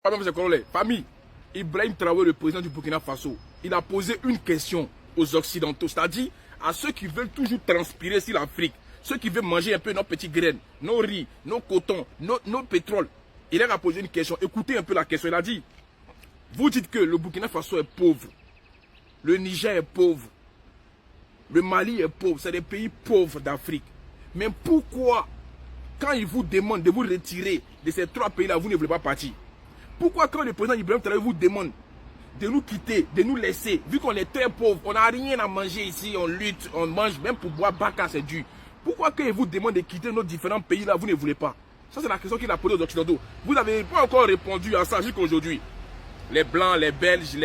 Famille, Ibrahim Traoré, le président du Burkina Faso, il a posé une question aux Occidentaux, c'est-à-dire à ceux qui veulent toujours transpirer sur l'Afrique, ceux qui veulent manger un peu nos petites graines, nos riz, nos cotons, nos pétroles. Il leur a posé une question. Écoutez un peu la question. Il a dit, vous dites que le Burkina Faso est pauvre, le Niger est pauvre, le Mali est pauvre, c'est des pays pauvres d'Afrique. Mais pourquoi, quand ils vous demandent de vous retirer de ces trois pays-là, vous ne voulez pas partir? Pourquoi quand le président Ibrahim Traoré vous demande de nous quitter, de nous laisser, vu qu'on est très pauvres, on n'a rien à manger ici, on lutte, on mange, même pour boire baka, c'est dur. Pourquoi quand il vous demande de quitter nos différents pays-là, vous ne voulez pas? Ça, c'est la question qu'il a posée aux Occidentaux. Vous n'avez pas encore répondu à ça jusqu'à aujourd'hui. Les Blancs, les Belges,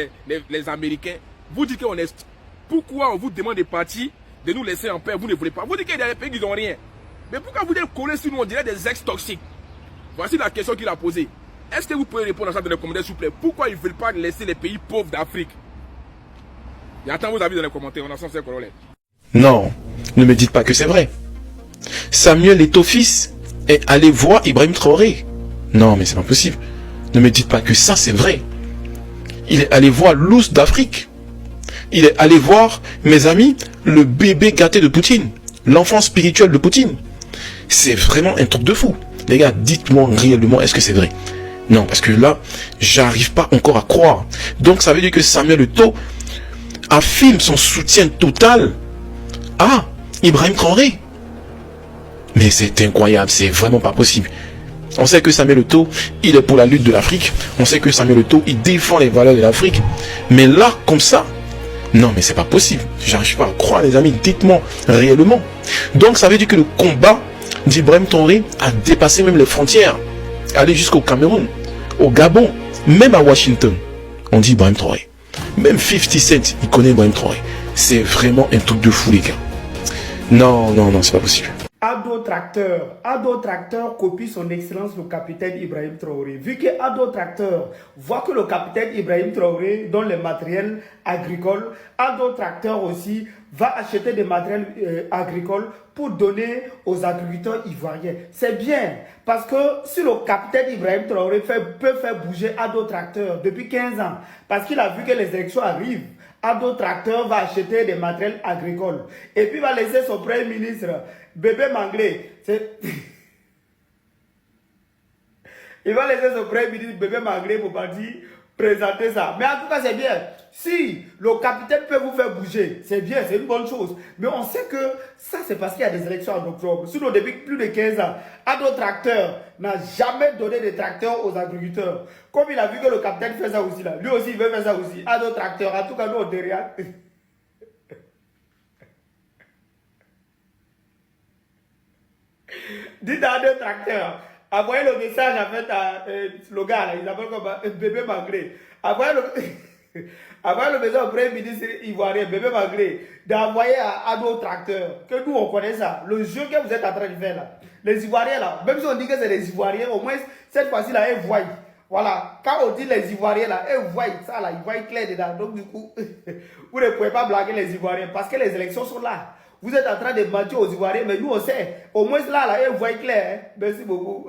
les Américains, vous dites qu'on est... Pourquoi on vous demande de partir, de nous laisser en paix, vous ne voulez pas? Vous dites qu'il y a des pays qui n'ont rien. Mais pourquoi vous êtes collés sur nous, on dirait des ex-toxiques? Voici la question qu'il a posée. Est-ce que vous pouvez répondre à ça dans les commentaires, s'il vous plaît? Pourquoi ils ne veulent pas laisser les pays pauvres d'Afrique? J'attends vos avis dans les commentaires. On a censé coroller. Non, ne me dites pas que c'est vrai. Samuel Eto'o-Fils est allé voir Ibrahim Traoré. Non, mais c'est pas possible. Ne me dites pas que ça c'est vrai. Il est allé voir l'ours d'Afrique. Il est allé voir, mes amis, le bébé gâté de Poutine. L'enfant spirituel de Poutine. C'est vraiment un truc de fou. Les gars, dites-moi réellement, est-ce que c'est vrai? Non, parce que là, j'arrive pas encore à croire. Donc ça veut dire que Samuel Eto'o affirme son soutien total à Ibrahim Traoré. Mais c'est incroyable, c'est vraiment pas possible. On sait que Samuel Eto'o, il est pour la lutte de l'Afrique. On sait que Samuel Eto'o, il défend les valeurs de l'Afrique. Mais là, comme ça, non, mais c'est pas possible. J'arrive pas à croire, les amis. Dites-moi réellement. Donc ça veut dire que le combat d'Ibrahim Traoré a dépassé même les frontières. Aller jusqu'au Cameroun, au Gabon, même à Washington. On dit Ibrahim Traoré. Même 50 Cent, il connaît Ibrahim Traoré. C'est vraiment un truc de fou, les gars. Non, non, non, c'est pas possible. Ado Tracteur copie son excellence le capitaine Ibrahim Traoré. Vu que Ado Tracteur voit que le capitaine Ibrahim Traoré donne les matériels agricoles, Ado Tracteur aussi va acheter des matériels agricoles pour donner aux agriculteurs ivoiriens. C'est bien, parce que si le capitaine Ibrahim Traoré peut faire bouger Ado Tracteur depuis 15 ans, parce qu'il a vu que les élections arrivent, Ado Tracteur va acheter des matériels agricoles. Et puis va laisser son premier ministre, Bébé Manglé. Il va laisser son premier ministre, Bébé Manglé, pour partir présenter ça. Mais en tout cas, c'est bien. Si le capitaine peut vous faire bouger, c'est bien, c'est une bonne chose. Mais on sait que ça, c'est parce qu'il y a des élections en octobre. Sinon, depuis plus de 15 ans, Ado Tracteur n'a jamais donné de tracteurs aux agriculteurs. Comme il a vu que le capitaine fait ça aussi là. Lui aussi, il veut faire ça aussi. Ado Tracteur, en tout cas, nous, on derrière. Dites à Ado Tracteur, envoyez le message en fait à le gars là, il s'appelle comme Bébé Manglé. Envoyez le message au premier ministre ivoirien, Bébé Manglé, d'envoyer à Ado Tracteur, que nous on connaît ça, le jeu que vous êtes en train de faire là. Les Ivoiriens là, même si on dit que c'est les Ivoiriens, au moins cette fois-ci là, ils voient. Voilà, quand on dit les Ivoiriens là, ils voient ça là, ils voient clair dedans. Donc du coup, vous ne pouvez pas blaguer les Ivoiriens parce que les élections sont là. Vous êtes en train de mentir aux Ivoiriens, mais nous on sait. Au moins là, ils voient clair. Hein. Merci beaucoup.